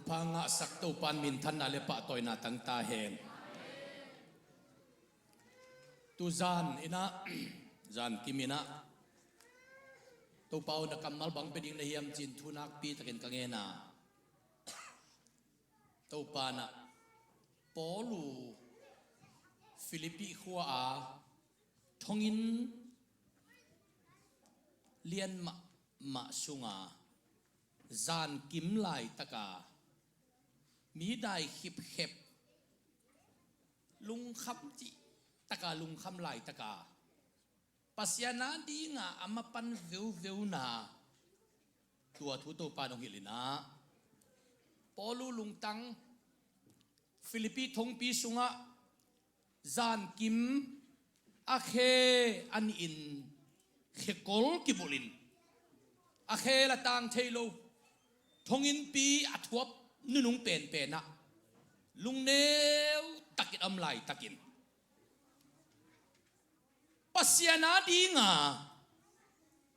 panga sakto pan min than na le pa toy na tang ta hen tu zan ina zan kimina to pau na kamal bang peding na hiam chin thunak pi takin kangena to pa na polu Philippi khua a thongin lian ma sunga zan kim lai taka mi dai hip hep lung kham ji taka lung kham lai taka pasyana di nga amapan veu na tua thu to pa nong hilina polu lung tang Philippi thong pi sunga zan kim a khe an in khekol kibulin a khe la tang thailo thongin pi athuap nunung pen na lung neu takin amlai takin pasiana dinga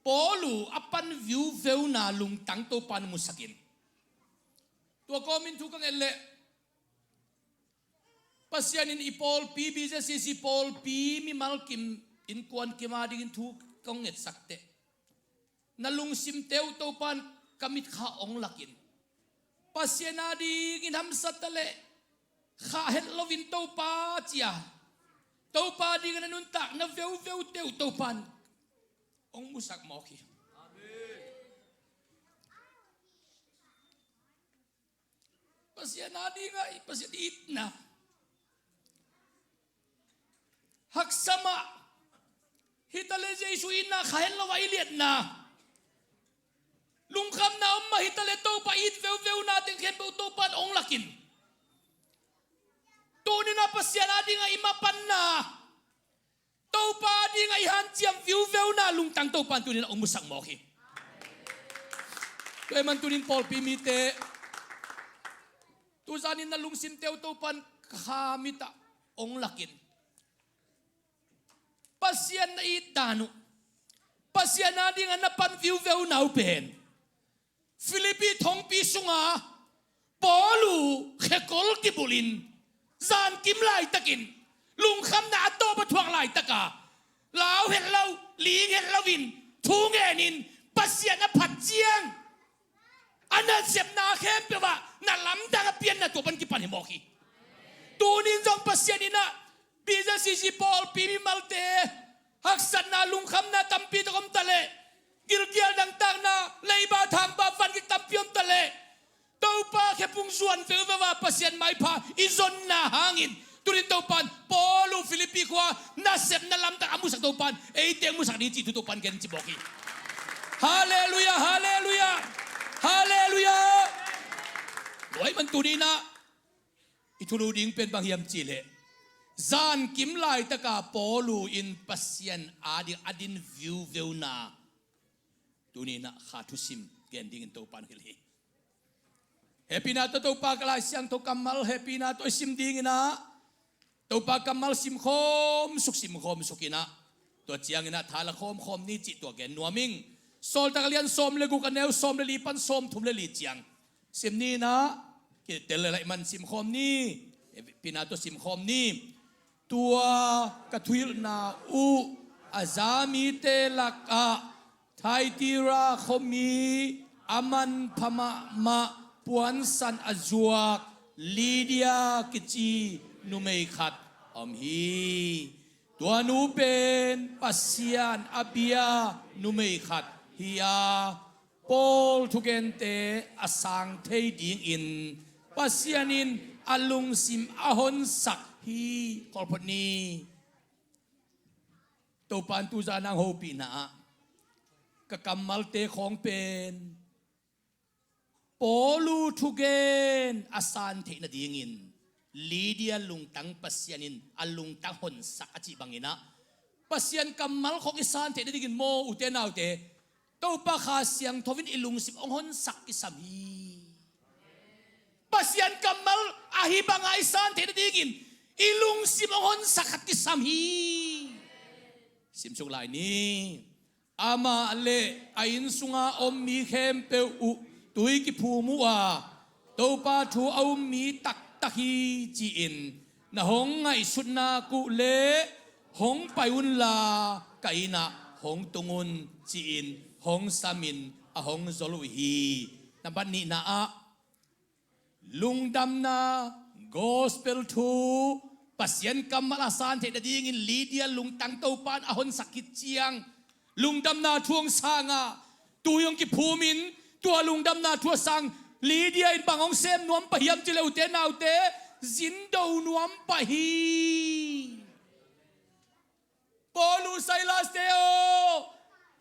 polu apan view veu na lung tang to pan musakin tua komin thu kang elle pasianin ipol pi BJCC pol pi mi malkim in kuan kima dingin thu kong et sakte nalung sim teu to pan kamit kha ong lakin pasiana ding in ham satale kha het lovin to pa chia to pa ding na nun tak na veu teu to pan ong musak mo ki amen pasiana ding ai pasiat itna haksama hitale jesu ina khahen lawa iliat na lungkham na amma hitale to pa it veu na ting khen to pan ong lakin to ni na pasyan ading ai mapan na to pa ding ai han chiam veu na lungtang to pan tu ni ong musak mo ki kay man tunin Paul pimite tu zanin na lungsim teu to pan khamita ong lakin pasyan na itanu pasyan na ding anapan veu na upen Philippi thong pi sunga polu khekol kibulin zan kim lai takin lung kham na to ba thuang lai taka lao het lau ling het lawin thu ngenin pasyan na phat chiang ana sep na khem pe wa na lam da pian na to ban ki pan mo ki tunin jong pasyan ina BJCC Paul Pimi Malte haksan na lungkham na tampi to kom tale gilgial dang tang na leiba thang ba van ki tampiom tale to pa khepung suan fe wa pasien mai pha izon na hangin turin to pan polu Philippi kwa na sep na lam ta amu sak to pan e teng mu sak ni chi tu to pan ken chi boki hallelujah hallelujah hallelujah boy man tunina itulu ding pen bang hiam chi le zan kim lai taka polu in pasien adin view na tunina khatusim gending to pan hilhi happy na to pa kala siang to kamal happy na to sim ding na to pa kamal sim khom sukina to chiang ina thala khom ni chi to gen nuaming sol takalian som le gu kaneu som le lipan som thum le li chiang sim ni na ke tel lai man sim khom ni pinato sim khom ni tua kathuil na u azami te laka thai tira khomi aman phama ma puan san azuak Lydia kichi numei khat om hi tua nu pen pasian abia numei khat hiya Paul thugente asang thei ding in pasianin alung sim ahon sak hi kolponi to pan tu zanang hopi na kakamal te khong pen polu thugen asan the na dingin Lydia lungtang pasyanin alung tang hon sak achi bangina pasyan kamal khong isan the na dingin mo uten autte to pa kha siang thovin ilung sim ong hon sak kisami pasyan kamal ahi banga isan the na dingin ilung sim ong hon sak kisami simsuk lai ni ama le ain sunga om mi khem pe u tui ki phu mu a ตัวปาทูเอามีตักตะฮีจีอินนะหงไงสุดนากุเลหงไปอุนลาไกนะหงตุงุนจีอินหงสามินอะหงโซลุฮีนับบันนี้นะอะลุงดำนา gospel to ปัสยันกำมะลาสานเทดดีงินลีเดียลุงตังเต้าปานอะหนสักกิจเจียงลุงดำนาทวงสางะตัวยงกิภูมินตัวลุงดำนาทัวสังลีเดียอินบางองเซมนวมปะยมจิเลวเตนาวเตจินโดนวมปะฮีปอลูไซลาสเตโอ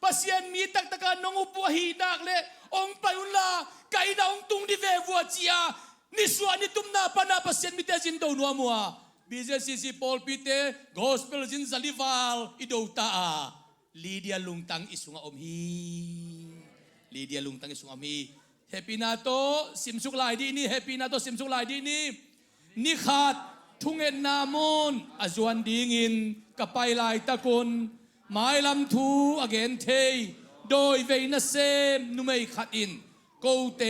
ปัสยันมีตักตะการนงอุปวฮีนักเลองไปอุนลาไกดาองตุงดิเววัวเจียนิสวานิตุมนาปนาปัสยันมิเตจินโดนวมัวบิเซซิซิปอลปิเต gospel จินซาลิวัลอิโดตาลีเดียลุงตังอิสุงอมฮีลีเดียลุงตังอิสุงอมฮีเฮปินาโตซิมสุกลายดีนี่เฮปินาโตซิมสุกลายดีนี่นิขาดทุ่งเอ็นนามุนอาจวนดีงินกับไปลายตะกุนหมายลำทูอเกนเทโดยเวนัสเซมนุเมขัดอินกูเต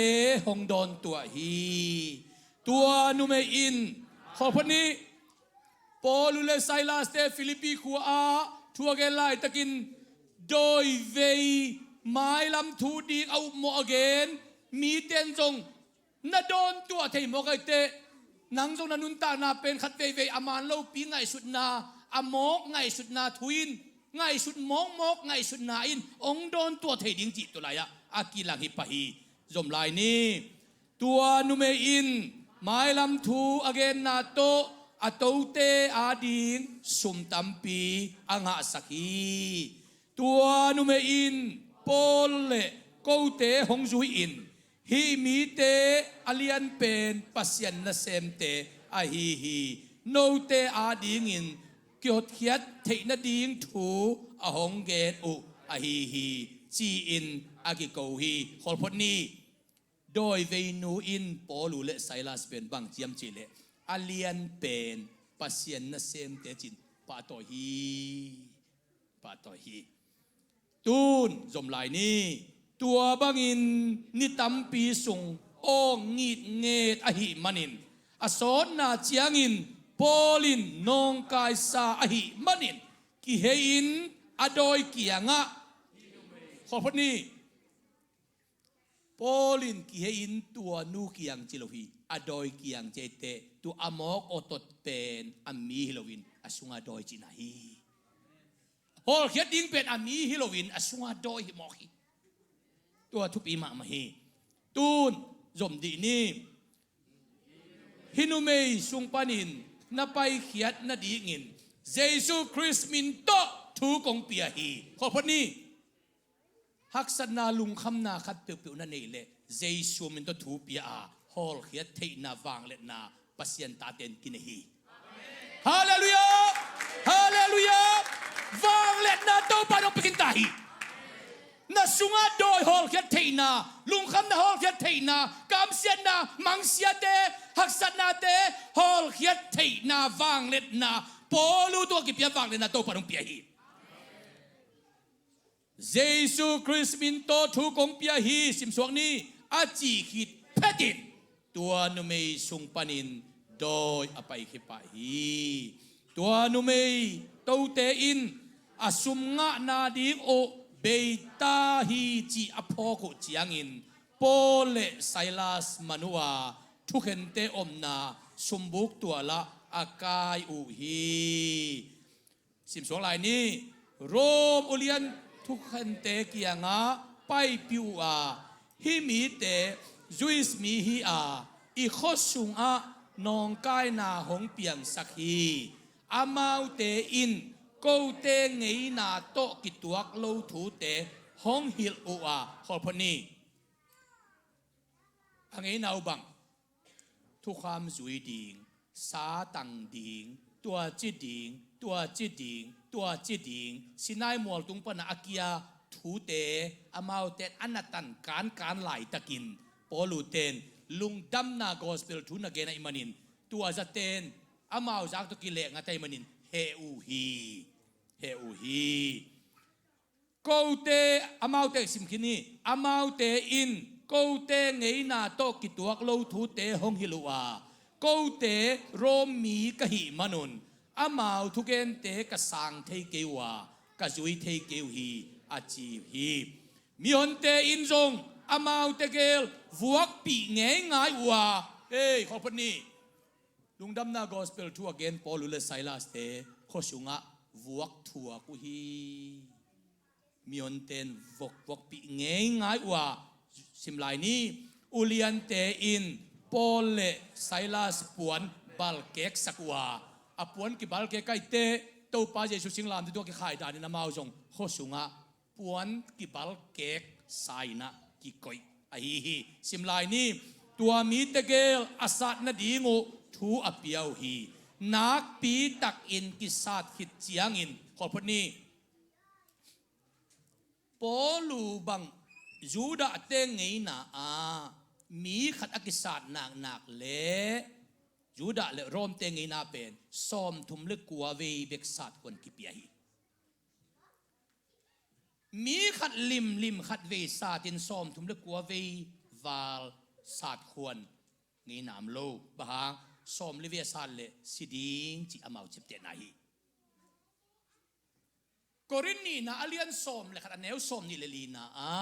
หงดอนตัวฮีตัวนุเมอินขอพนี้ปอลุเลไซลาสเตฟิลิปีขัวอาทัวเกลไลตะกินโดยเวหมายลำทูดีเอาโมอเกนมีเตียนจงนาโดนตัวเทมอกไอเตนังจงนันุนตานาเป็นขัดเวอามานเล่าปีไงสุดนาอามอกไงสุดนาทวินไงสุดมอกไงสุดนาอินองโดนตัวเทดิงจิตัวไรอะอากิลังฮิปะฮีจมลายนี้ตัวนุเมอินหมายลำทูอเกนนาโตอโตเตอาดิงสุมตัมปีอังหาสักฮีตัวนุเมอินปอลเลกูเตหงจุยอินฮีมีเตอเลียนเป็นปัสยันนาเซมเตอาฮีโนเตอาดิงอินเกียวเทียดเทนดิงถูอหงเกตอุอาฮีจีอินอากิโกฮีขอพจนี้โดยเวนูอินปอลูเลไซลาสเป็นบังเจียมจิเลอเลียนเป็นปัสยันนาเซมเตจินปาโตฮีตูนจมลายนี้ตัวบังอินนิตัมปีสุงโองีดเงตอหิมันินอสอนนาเจียงินปอลินนองกายซาอหิมันินกิเฮอินอดอยเกียงะขอพจนี้ปอลินกิเฮอินตัวนูเกียงจิโลฮีอดอยเกียงเจเตตัวอมอกอตดเป็นอามีฮิโลวินอสุงอดอยจินาฮีฮอลเขียดดิ้งเป็นอามีฮิโลวินอสุงอดอยฮิมอฮีตัวทุปีมาฮีตูนจมดีนี่ฮินุเมย์สุงปานินนับไปเขียดนาดีงินเยซูคริสต์มินโตทูกงเปียฮีขอพจนี้ฮักษณาลุงคำนาขัดเปียวนั่นเองเลยเยซูมินโตทูเปียอาฮอลเขียดเทนาวางเล็นาปัสยันตาเตนกินฮีฮาเลลูยาฮาเลลูยาวางเล็นาโตปานองปิกินตาฮีนาสุงาโดยฮอลเขียดเทนาลุงคำนาฮอลเขียดเทนากามเสียนามังเสียเตฮักษณาเตฮอลเขียดเทนาวางเล็นาปอลูตัวกิเปียวางเล็นาโตปานองเปียฮีเยซูคริสต์มินโตทูกงเปียฮีสิมสวงนี้อาจีขิดเพดินตัวนุเมย์สุงปานินโดยอภัยขิปะฮีตัวนุเมย์โตเตอินอาสุมงะนาดีโอเบตาฮีจีอพอกุจียงอินโปเลไซลาสมานัวทุกเห็นเตอมนาสมบุกตัวละอากายอุฮีสิมสวงลายนี้โรมอุเลียนทุกขันเตเกียงาไปปิวอาฮิมีเตจุยสมีฮีอาอีโคสุงอานองกายนาหงเปียงสักฮีอามาวเตอินกูเตงไงนาโตกิตวกโลทูเตหงฮิลอูอาขอพนี้อังไงนาบังทุกความสวยดิงสาตังดิงตัวจิดิงตัวจิดิงสินายมัวตุงปนาอากียทูเตอามาวเตอันนัตันการไหลตะกินปอลูเตนลุงดัมนากอสเปลทูนาเกนาอิมานินตัวจะเตนอามาวจากตุกิเลงาไตมานินเฮอูฮีกูเตอามาวเตสิมคินีอามาวเตอิน câu tê ngấy na to kí tuộc lâu thú tê hong hilua câu tê rom mi ka hi manun amau thu gen tê ka sang thei kewa ka zui thei keu hi a chi hi mi hon tê in zong amau tê gel vuak pi ngei ngai wa hey khopani lungdam na gospel thu again Paul le Silas te khosunga vuak thua ku hi mion ten vok pi ngai wa simlai ni ulian te in Paul le Silas puan balkek sakwa apuan ki balkek kai te to pa Jesus singlam tu ki khai dan na mau jong khosunga puan ki balkek saina ki koi ai hi simlai ni tua mi te gel asat na dingo thu apiau hi nak pi tak in ki sat hit chiang in khopani polu bang juda te ngei na a mi khat akisat nak le juda le rom te ngei na pen som thum le kwa ve bek sat kon ki pia hi mi khat lim khat ve satin som thum le kwa ve wal sat khon ngei nam lo bahang som le ve sat le siding chi amau chip te na hi korin ni na alian som le khat aneu som ni le li na a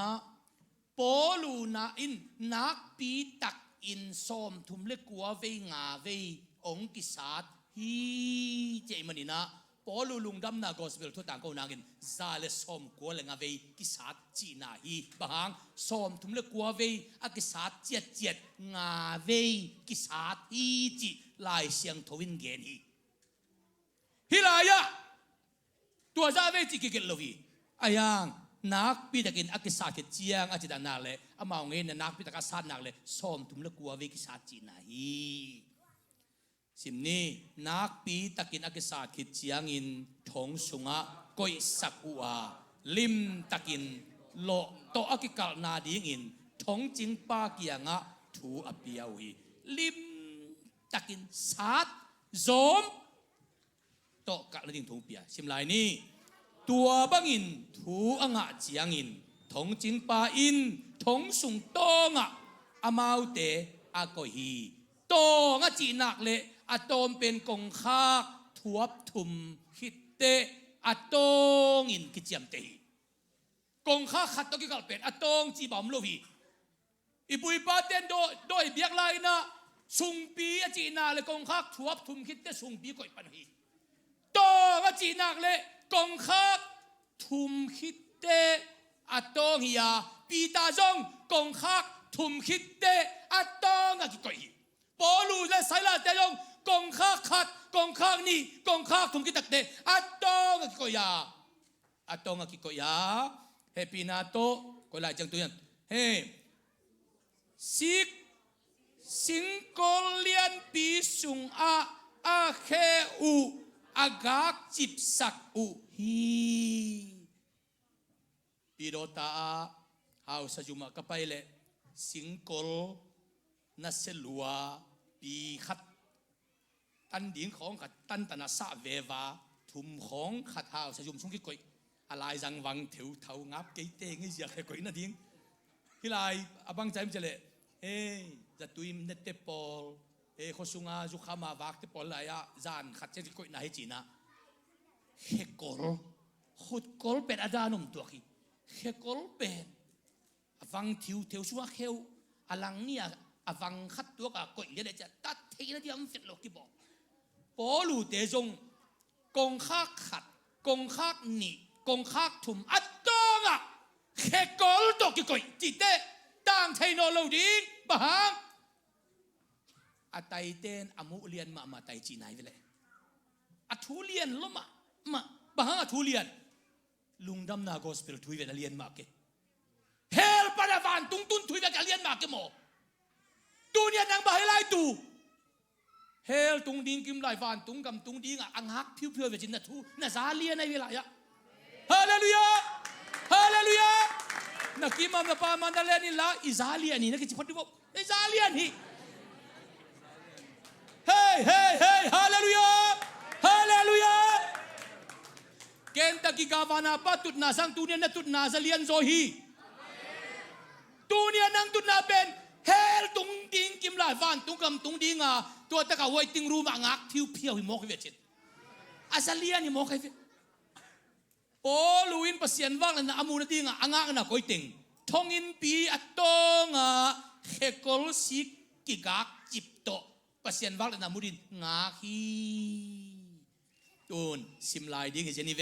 polu na in nak pi tak in som thum le kwa ve nga ve ong ki sat hi che manina polu lungdam na gospel thu tang ko nangin za le som ko le nga ve ki sat chi na hi bahang som thum le kwa ve a ki sat chiat nga ve ki sat hi chi lai siang thowin gen hi hilaya tua za ve chi ki kel lovi ayang nak pi takin akisa ke chiang a chida na le amao nge na nak pi taka sat nak le som thum le kwa ve ki sat chi na hi simni nak pi takin akisa ke chiang in thong sunga koi sakua lim takin lo to akikal na ding in thong jing pa kianga thu apiau hi lim takin sat zom to ka la ding thong pia simlai ni tua bangin thu anga chiang in thong jing pa in thong sung to nga amau te a ko hi to nga chi nak le atom pen kong khak thuap thum hit te atong in ki chiam te kong khak khat to ki kal pen atong chi bam lo hi ipui pa ten do biak lai na sung pi a chi na le kong khak thuap thum hit te sung pi koi pan hi to nga chi nak le kong khak thum hit te atong hiya pi ta jong kong khak thum hit te atong a ki koi hi polu le saila te jong kong khak khat kong khak ni kong khak thum ki tak te atong a ki ko ya atong a ki ko ya happy na to ko lai chang tu yan he sik sing kolian pi sung a khe u agak chip sak u hi pirota hau sajuma kapaile singkol na selua pi khat tan ding khong khat tan tana sa veva thum khong khat hau sajum sung ki koi alai jang wang theu thau ngap ke te ngi ja khe koi na ding hilai abang chaim chale za tuim net te pol khosunga zu khama wak te pol la ya zan khat che koi na hi china he kol khut kol pet adanum to khi he kol pen avang theu suwa kheu alang nia avang khat to ka koi le cha tat thei na diam fit lo ki bo polu te jong kong khak khat kong khak ni kong khak thum atonga he kol to ki koi ti te tang thei no lo ding bahang atai ten amu lian ma tai chi nai vele athu lian lo ma bahang athu lian lungdam na gospel thui ve lian ma ke hel para van tung tun thui ve ka lian ma ke mo tu nia nang ba lai tu hel tung ding kim lai van tung gam tung ding ang hak phiu phiu ve chin na thu na za lian ai vela ya hallelujah hallelujah na kimam na pa mandalen ni la izalian ni na ki chipot bo izalian hi hey hallelujah hallelujah Kentucky Gavana pa tut na sang tunia na tut na zalian zo hi ตูเนี่ยนั่งตุนนาเป็นเฮลตุงดิงกิมลายฟันตุงกำตุงดิงตัวตะกะไว้ติงรูมางักทิวเพียวหิมอกให้เวชิตอาซาเลียนหิมอกให้เวโอ้ลูอินปัสยันว่างนะอามูนดิงอ่างนะก้อยติงทองอินปีอัตตงเฮกอลสิกิกากจิบโตปัสยันว่างนะมูดินงาฮีตุนซิมลายดิงเจนี่เว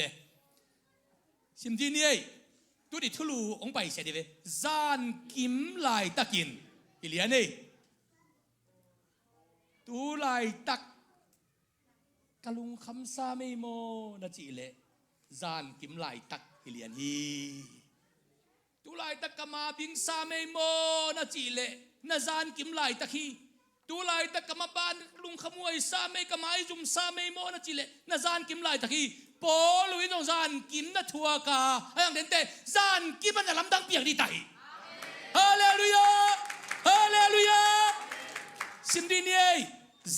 ซิมที่นี่ตัวดิทุลูองไปเสียดีเวจานกิมลายตะกินอิเลียนี่ตูลายตักกะลุงคำซาไม่โมนะจีเลจานกิมลายตักอิเลียนี่ตูลายตักกะมาบิงซาไม่โมนะจีเลนะจานกิมลายตักฮีตูลายตักกะมาบานลุงขโมยซาไม่กะมาไอจุมซาไม่โมนะจีเลนะจานกิมลายตักฮีปอลุยน้องจานกิมนะทัวกาอย่างเด่นเตจานกิมมันจะลำดังเปียกดีไตฮาเลลูยาฮาเลลูยาสิมดีนี่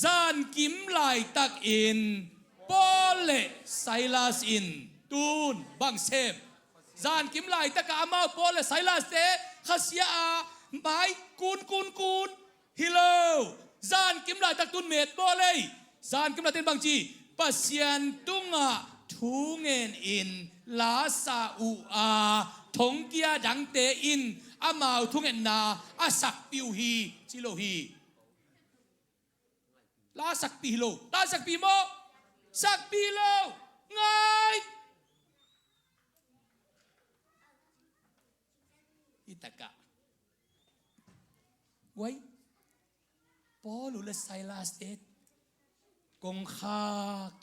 จานกิมไลตักอินปอเลไซลาสอินตูนบังเซมจานกิมไลตักอามาปอเลไซลาสเตขัสยาไม้กูนฮิโลจานกิมไลตักตุนเมดปอเลจานกิมไลเต็นบางจีปัสยันตุงทุงเงินอินลาซาอูทงเกียดังเตอินอามาทุงเงินนาอาสักปิวฮีจิโลฮีลาสักปีโลลาสักปีโมสักปีโลง่ายอิตากะไว้ปอลุเลไซลาสเตตกงคา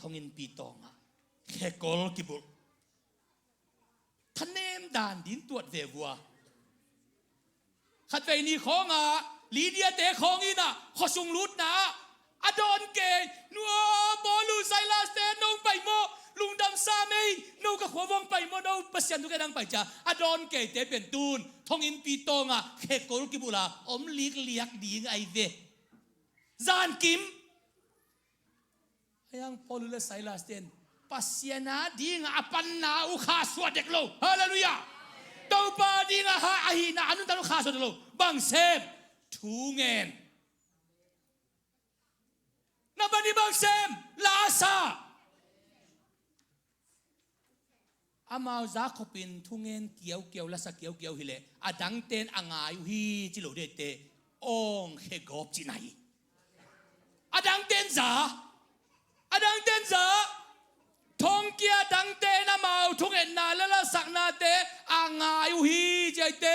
ทองอินปีตองแค่กอลกิบุลท่านเนมด่านดินตรวจเววัวขัดไปนี่ของลีเดียเตของอินะขอส่งรุดนะอดอนเกนัวบอลูไซลาสเตนงไปโมลุงดำซาเมย์นงกับหัววงไปโมนงปัสยันทุกแกดังไปจ้าอดอนเกเตเป็นตูนทองอินปีตองแค่กอลกิบุลาอมลีกเลียกดีไงเวจานกิมยังบอลูไซลาสเตนปัสยานาดีงาปันนาอุคาสวดเด็กโลฮาเลลูยาตัวปาดีงาฮาอาฮีนาอนุตันอุคาสวดเด็กโลบังเซมทูเงินนับนี้บังเซมลาซาอามาจากขบินทูเงินเกี่ยวลาซาเกี่ยวฮิเลอดังเตนอ่างอายุฮีจิโลเดเตองเฮกอบจินัยอดังเตนซาทงเกียดังเตนะมาทุกเอ็นนาและละสักนาเตอ่างายุฮีใจเต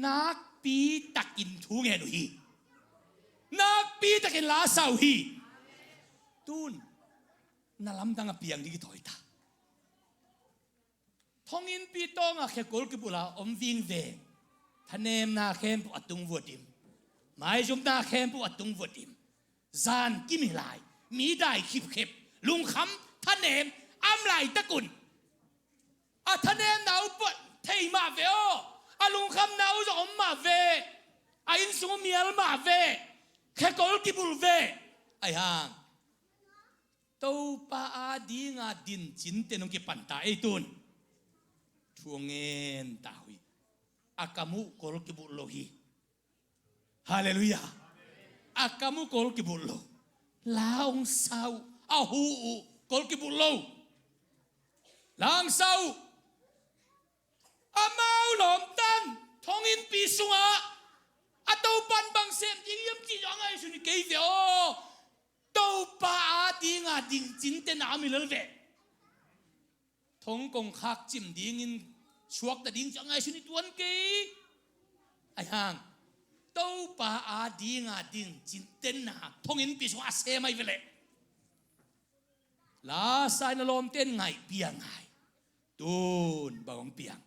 นักปีตักินทุกเอ็นฮีนักปีตักินลาสาวฮีตูนนาลำดังเปียงดีกี่ถอยตาทองอินปีตองแค่กอลกิบุลาอมวิ่งเวท่านเนมนาเข้มปุอัตุงวดิมไม่จุ่มนาเข้มปุอัตุงวดิมจานกิมิลายมีได้ขิบลุงคำท่านเนมอัมไลตะกุนท่านเนมหนาวปวดเทมาเวอลุงคำหนาวจะอมมาเวอินสุงเมียลมาเวแค่กอลกิบุลเวไอ้ห่างตัวป้าดีงาดินจินเตนงกิปันตาไอตุนทวงเงินตาหุยอาคามุกอลกิบุลโลฮีฮาเลลูยาอาคามุกอลกิบุลโลลาองสาวอาหูกอลกิบุลโลลางสาวอามาหลอมตันทองอินปีสุงอาตัวปันบังเซมยิ่งยิ่งจีจงไงสุนิเกย์เวอตัวป้าดีงาดิงจินเตนามิลเลเวทงกงคักจิมดิ้งอินชวกแต่ดิ้งจงไงสุนิตวนเกย์ไอ้ห่างตัวป้าดีงาดิงจินเตนาทงอินปีสุงอาเซไม่เวลลาสายนลมเต้นไงเปียงไงตูนบางเปียง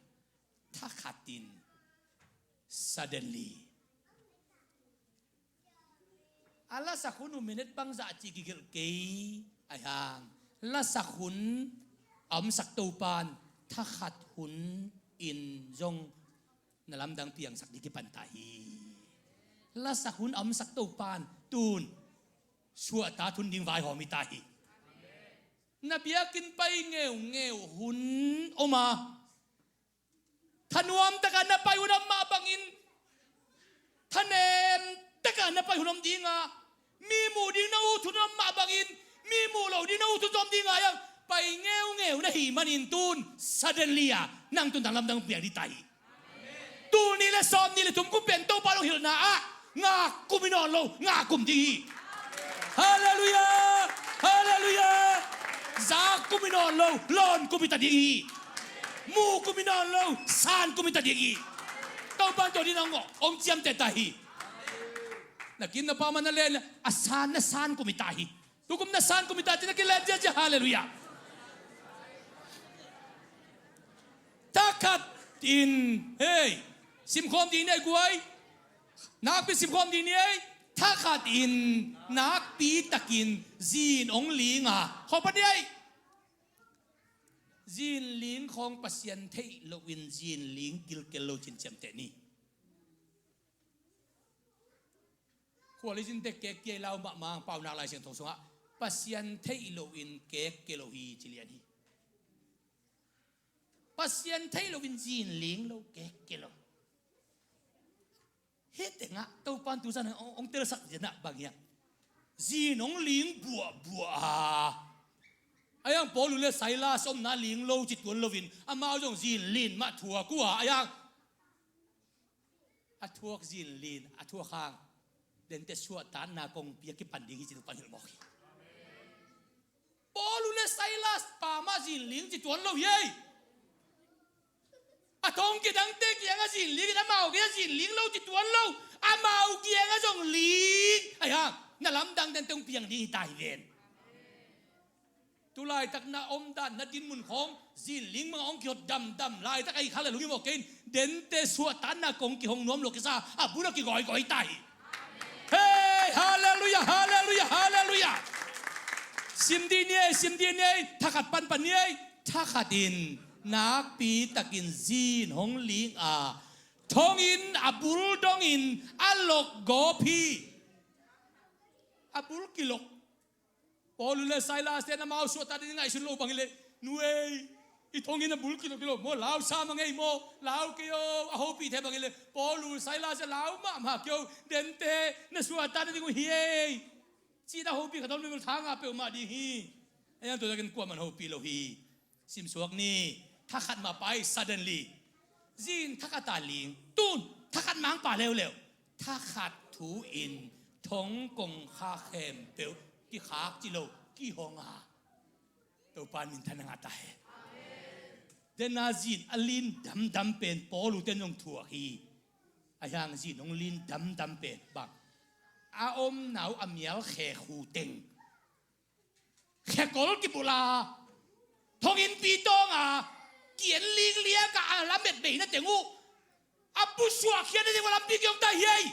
ถ้าขัดดิน suddenly อัลลาสักคนมินิตบังจะจิกิลเกย์ไอ้ห่างลาสักคนสักตูปานถ้าขัดหุนอินจงนลำดังเปียงสักดิกิปันตาฮีลาสักคนสักตูปานตูนชัวตาทุนดิงไวหอมิตาฮีนบีกินไปเงวหุนออกมา ทนวมตะกันนะไปหุ่นมาบังอินทนเนมตะกันนะไปหุ่นดีงามีหมูดีนะอุทุนมาบังอินมีหมูเหล่าดีนะอุทุนจอมดีงายังไปเงี้ยวนะหีมันอินตูน suddenly นั่งตุนทางลำดังเปียกดีไตตูนี่ละซ้อมนี่ละทุ่มกุมเป็นโตปาลงหิลนาอะงากุมินอนโลงากุมดีฮาเลลูยาฮาเลลูยาจากกุมินอนโลลอนกุมิตาดีมูกุมินอนโลซานกุมิตาดีโตปานตัวนี้น้ององเจียมเตตาฮีนักกินนะพามันนั่นเลยอาซานนะซานกุมิตาฮีทุกคนนะซานกุมิตาจีนักกินเล่นเจ้าฮาเลลูยาtakat in hey simkhom din ai guai nak pi simkhom din ai takat in nak pi takin zin ong linga ho pa dai zin ling khong pasien thei lo win zin ling kil kel lo chin chem te ni khwa le jin te ke ke lao ma mang pau na lai siang thong songa pasien thei lo win ke ke lo hi chilian hi pasien thấy lo vin zin ling lo ke lo hết tiếng á tàu pan tu san ông tơ sắc gì nè bằng nhang zin ông ling bùa bùa ai ang Paul le sai la som na ling lo chit tuan lo vin amao jong zin lin ma thua ku ai ang a thuak zin lin a thua khang den te suat tan na kong pia ki pan ding hi chitu pan hil mo Paul le sai la pa ma zin ling chit tuan lo ye à thong kia đang tê kia cái gì lính cái màu kia gì lính lâu chỉ tuấn lâu à màu kia cái dòng lính ai ha na lắm đang đang tông piang đi tài viện tu lại tắc na ôm đàn na tin mun khong gì lính mà ông kiệt đầm lại tắc ai khá là lúc như một cái đến tê xua tán na công kỳ hồng nuông lục cái sao à bữa đó kỳ gọi tài hey hallelujah hallelujah hallelujah sim đi nè thắc hạt pan nè thắc hạt inนักปีตะกินจีนหงลิงทองอินอับุลดองอินอัลลกโกพีอับุลกิลกพอลุเลไซลาสเตนมาเอาสวดตาดีไงสุนโลบังเลยนุเออีทองอินอับุลกิลโมลาวซามังไงโมลาวเกียวอาโฮปีเทบังเลยพอลุไซลาสลาวมาเกียวเดนเตนสวดตาดีกูเฮียจีดาโฮปีขดมเลยมันทางอาเปิลมาดีฮีไอ้ยังตัวตะกินกลัวมันโฮปีโลฮีซิมสวกนี่ถ้าขัดมาไป suddenly จีนถ้าขัดตาลิงตูนถ้าขัดมังป่าเร็วถ้าขัดถูอินทงกงคาเขมเปียวกี่ขากจิโลกี่หงาตัวปานมินทันงาตาเดนาจีนอลินดำเป็นปอลูเตนงถั่วฮีอายังจีนงลินดำเป็นบังอาอมหนาวอาเมียวแขคูเต็งแขกอลกิบุลาทงอินปีตองเกียนลิงเลี้ยกับลำเบ็ดเบย์นั่นเจ๋งอูอับบุษวาเขียนได้ว่าลำปีกยองตายเฮ้ย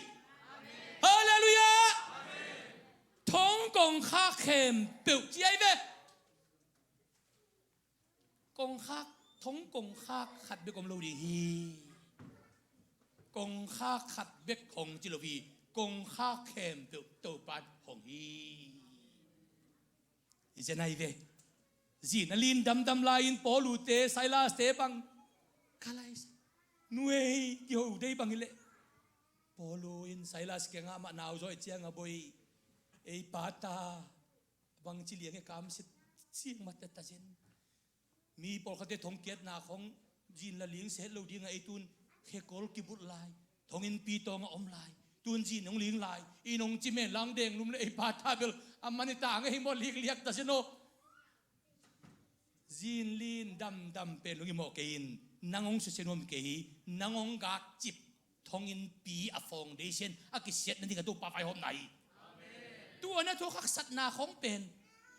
ฮาเลลูยาทงกงข้าเข็มเปียวเจียเวกงข้าทงกงข้าขัดเบกอมโลดีฮีกงข้าขัดเบกของจิโลวีกงข้าเข็มเปียวเต่าปัดของฮีอิเจนายเวจีนลินดำลายอินปอลูเตไซลาสเตปังคาไลส์นุเอกี่หูได้บังฮิเลปอลูอินไซลาสเกงามะนาวจอยเจียงอบอยเอปาตาบังจิเลียงเอกามสิเสียงมัดตะเจนมีปอลคาเตทงเกียรนาของจีนละเลียงเสร็จเราดีงไอตุนเคโกลกิบุตลายทงอินปีตองอมลายตุนจีนงลิงลายอีนงจิเมนลังเดงลุมเลเอปาตาเบลอามันตาไงให้หมดเลียกตะเจโนจีนลินดำเป็นลุงโมเกินนางองสุเซนอมเกยนางองกักจิบทองอินปีอฟองเดชันอากิเซตนั่นที่กระตุกปาไฟหอมไหนตัวนั้นทุกขักสัตนาของเป็น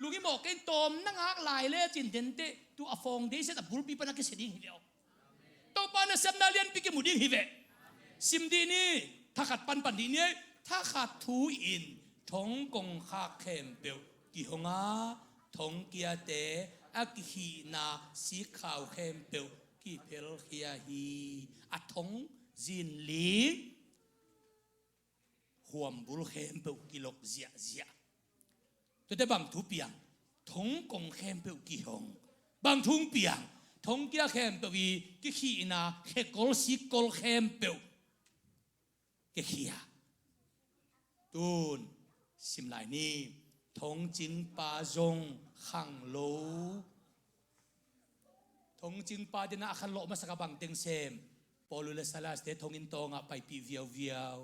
ลุงโมเกินตอมนางอักลายเล่จินเดนเตตัวอฟองเดชันอับบุลปีปนักเสดิ้งฮิเวลตัวปานะเซมนาเลียนปีกมุดิ้งฮิเวซิมดีนี่ถ้าขัดปันดีนี่ถ้าขัดทูอินทองกงคาเข้มเปียวกี่หงาทองเกียเตอากิฮีนาสีขาวเข้มเปียวกี่เพลเฮียฮีอัทงจินลีห่วมบุลเข้มเปียวกิโลเจียตัวแต่บางทุเปียงทงกงเข้มเปียวกี่หงบางทุ่งเปียง ทงเกียเข้มเปวีกิขี้นาเฮกอลสิกอลเข้มเปวกิขี้อะตูนสิมลายนี้ทงจิงปาจงขังโลทงจิงปาเดน่าขันโลมาสักบังเต็งเซมปอลุเลสลาสเตทงอินโตงะไปปีเวียวเวียว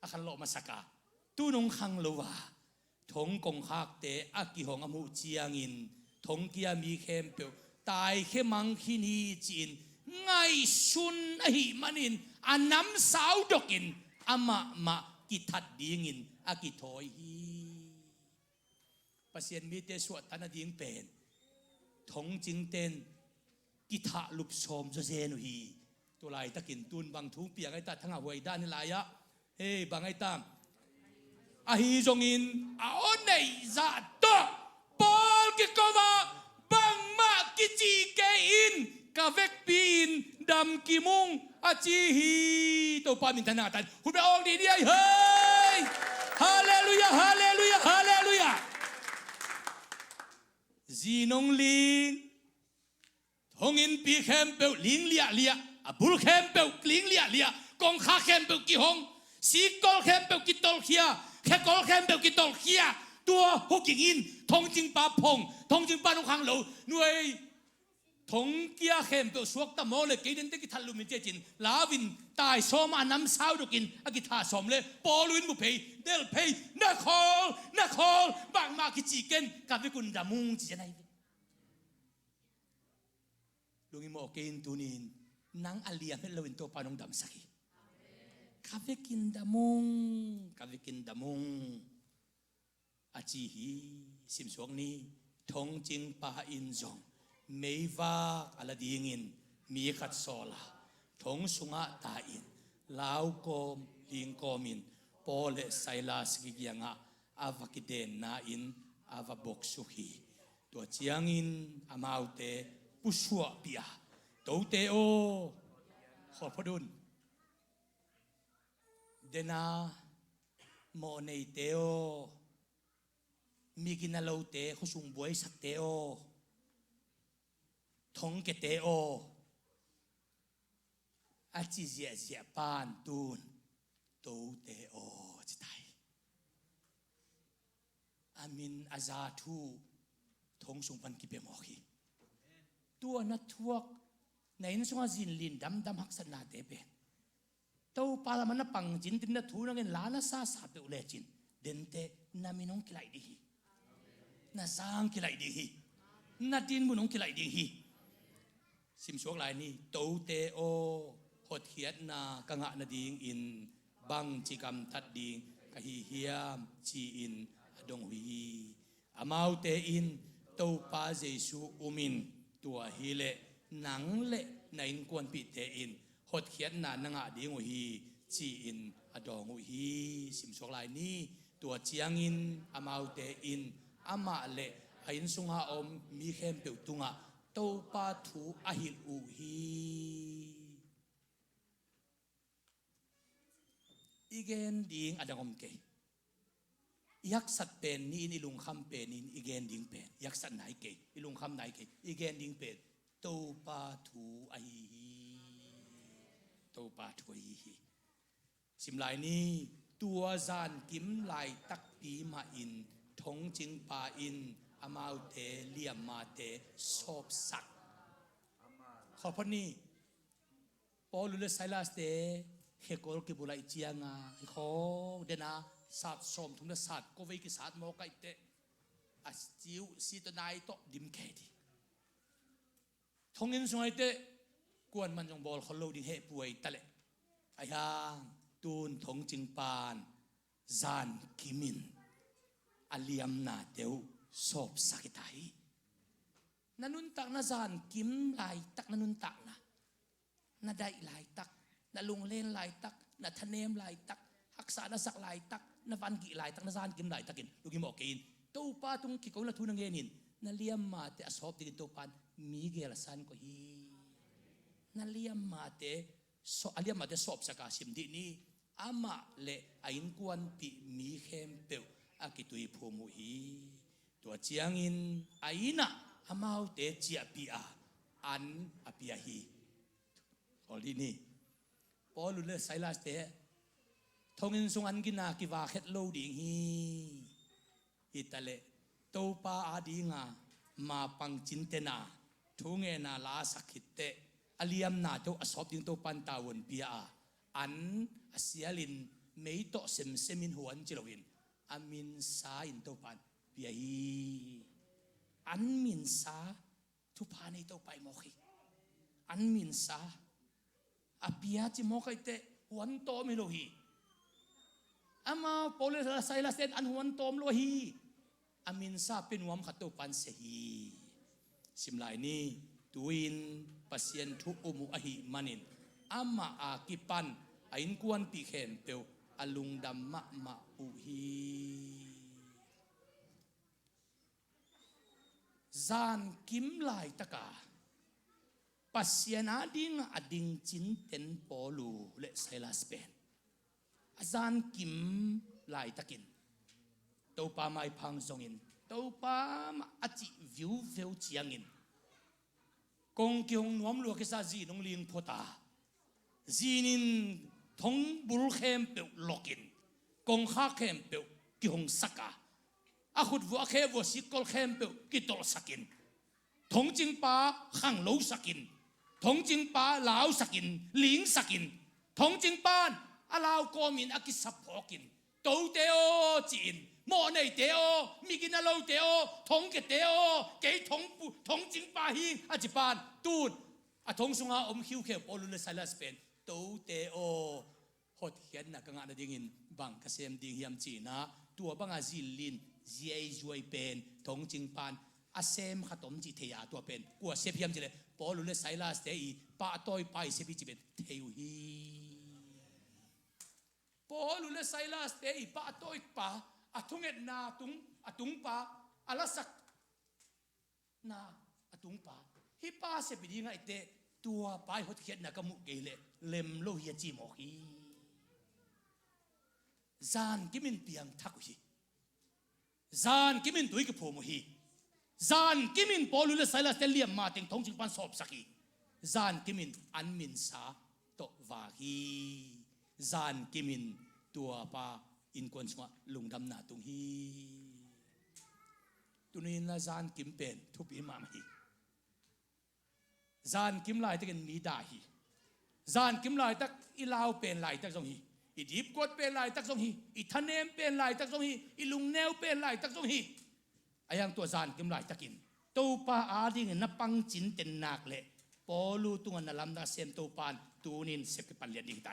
อาขันโลมาสักตูนงขังโลวะทงกงฮักเตอากิหงอมูเจียงินทงเกียมีเข้มเปวตายเข้มังคินีจีนไงชุนไอมันินอันน้ำสาวดอกินอามะมะกิทัดดีงินอากิถอยฮีปัสยันมีเตสวดตันดิ้งเป็นทงจิงเต้นกิทะลุบชมจะเซนุฮีตัวลายตะกินตุนบางทุ่งเปียกไอตาทั้งหวยด้านนี่ลายะเฮ้บางไอตามอาฮีจงอินอาโอนเนยซาโตปอลกิโกวาบังมากิจิเกอินกาเวกปีนดำกิมุงอาจีฮีตัวปามินธนาตันคุณไปออกดีดีเฮ้ยฮาเลลูยาฮาเลลูยาฮาเลลูยาจีนงลิงทงอินปีเข้มเปวลิงเลียเลียบุลเข้มเปวลิงเลียเลียกงข้าเข้มเปวกิหงสีกอลเข้มเปวกิตอลเขียแค่กอลเข้มเปวกิตอลเขียตัวหกยิงอินทงจิงปาพงทงจิงปานุขังเหลวหน่วยทงเกียเข้มเปวสวกตะโมเลยกินเด็กกิทัลลุมินเจจินลาวินตายสมอันน้ำสาวดกินอากิทาสมเลยปอลุนบุเพย์เดลเพย์นักคอลบางมากิจิเกนกับวิกุนดามุงจิจะไหนลุงอิโมเกนตูนินนังอาเลียเฮลวินโตปานองดำสักีคาเวกินดามุงอาจีฮีสิมสวงนี้ทงจิงปาอินจงเมวาอาลาดิงินมีขัดโซลาทงสุงะตาอินลาวโกมลิงโกมินโปเลไซลาสกิกยังะอาวกิเดนนาอินอาวบกสุฮีตัวเจียงอินอามาวเตปุชัวปียตัวเตโอขอพดุลเดนาโมเนเตโอมีกินนาโลเตขุสุงบวยสักเตโอทงเกเตโออาจิเจียปานตูนตัวเตโอจิตายอามินอาซาทูทงสุงปันกิเปมอคีตัวนัทวกในนั้นสงฆ์จินลินดำหักสนาเตเปนตัวปาลมันปังจินตินนัทูนังเงินลานาซาสาเปอุเลจินเดนเตนามินงกิไลดีฮีนาซางกิไลดีฮีนาดินมุนงกิไลดีฮีสิมสวงลายนี้ตัวเตโอหดเขียดนากังะนาดิงอินบังจิกรรมทัดดิงกะฮีเฮียมจีอินดงหุยอามาวเตอินตัวปาเจซูอุมินตัวฮีเลหนังเละในกวนปิเตอินหดเขียนนานงะดีงุฮีจีอินอดองุฮีสิมสวงลายนี้ตัวเจียงอินอามาวเตอินอามาเละอินสุงหาอมมีเข้มเปียวตุงะตัวปาทูอหิลอุฮีอีเกนดิงอดังอมเกยักษ์สัตเป็นนี่อิลุงคำเป็นนี่อีเกนดิงเป็นยักษ์สัตไหนเกอิลุงคำไหนเกอีเกนดิงเป็นตัวปาทูอหิตัวปาทูอหิสิมลายนี้ตัวจานกิมลายตักปีมาอินทงจิงปาอินอามาวเตเลียมมาเตชอบสักขอพนี้ปอลุเลไซลาสเตเฮโกลกิบุไลเจียงาขอเดนาศาสตร์สมทุนศาสตร์ก็วิกิศาสตร์โมกัยเตอาจิวซีตนายโตดิมเคดีทงอินสมัยเตกวนมันจงบอลเขาโลดิเฮป่วยตะเลอายังตูนทงจิงปานจานกิมินอาเลียมนาเตวสอบสักไทยนันุนตักนาจานกิมลายตักนันุนตักนะนาได้ลายตักนาลุงเล่นลายตักนาทะเนมลายตักหักษานาสักลายตักนาฟันกิลายตักนาจานกิมลายตักินลูกิมอกกินตัวปาตุงกิโกนาทุนังเงินนาเลียมมาเตอสอบดิกินตัวปานมีเกลสันก็ฮีนาเลียมมาเตอาเลียมมาเตสอบสักาสิมดีนี้อามาเลอินกวนปีมีเข้มเปียวอากิตุยพูมุฮีตัวเจียงอินไอนะอามาวเตเจียปีอา อันอภิยาฮีออลีนี่ปอลุเลไซลาสเตทงอินสุงอันกินากิวาเข็ดโลดิงฮีฮิตาเลตัวป้าอาดีงามาปังจินเตนาทุงเอนาลาสักขิตเตอเลียมนาตัวอสอบดิงตัวปันตาวนปีอาอันอาเซียลินไม่โตเซมเซมินหัวนจิลวินอามินซาอินตัวปันปีอาฮีอันมินซาทุพาในตัวไปมอคิอันมินซาอาปีอาจิมอคิเตหัวนโตมิโลฮีอามาโปเลสไซลาเซนอันหัวนโตมโลฮีอามินซาเป็นวมขัดตัวปันเสฮีสิมลายนี้ตุวินปัสยันทุอุมุอหิมันินอามาอากิปันอินกวนปีเข็มเปียวอลุงดัมมะมะอุฮีจานกิมลายตะกาปัสยันอดิงอดิงจินเต็นปอลูเลไซลาสเปนจานกิมลายตะกินตัวปาไม่พังซงอินตัวปามาอจิวิวเวลเจียงอินกงกิงนวมลัวกิซาจีนงลิงพตาจีนินทงบุลเข้มเปียวล็อกอินกงข้าเข้มเปียวกิฮงสักาอาขุดวัวเข้วัวสิกอลเข้มเปียวกิตอลสักินทงจิงปาขังโลสักินทงจิงปาลาวสักินลิงสักินทงจิงปานอาลาวโกมินอากิสับพอกินโตเตโอจีนโมเนเตโอมิกินาโลเตโอทงเกเตโอเกยทงปูทงจิงปาฮีอาจิปานตูนอาทงสุงาอมคิวเขปอลุเลไซลาสเปนโตเตโอฮดเขียนนักงานดิ่งอินบังเกษมดิ่งยามจีนะตัวบังอาจิลินเจียจวยเป็นทงจิงปานอาเซมขัดอมจิเทียตัวเป็นกัวเซพิยามจีเลปอลุเลไซลาสเตอีปาตอยไปเซพิจิเป็นเทวฮีปอลุเลไซลาสเตอีปาตอยปาอาทุงเอ็ดนาตุงปาอาลาสักนาอาตุงปาฮิปาเสบิดีงาอิเตตัวไปหดเขียนนักมุกเกเลเลมโลหิจิโมฮีจานกิมินเปียงทักฮีจานกิมินตุยกพมฮีจานกิมินปอลุเลไซลาสเตเลียมมาติงทงจิงปันสอบสักฮีจานกิมินอันมินซาโตวาฮีจานกิมินตัวปาอินควนสวะลุงดำนาตุงฮีตุนินละจานกิมเป็นทุบอิมามฮีจานกิมลายตะกันมีดาฮีจานกิมลายตักอิลาวเป็นลายตักทรงฮีอิดิบกดเป็นลายตักทรงฮีอิทันเนมเป็นลายตักทรงฮีอิลุงแนวเป็นลายตักทรงฮีอายังตัวจานกิมลายตักินตัวปาอาดิงนับปังจินเต็นนักเละปอลูตุงนัลลัมนาเซมตัวปานตูนินเสกปันเลียนดิ่งไต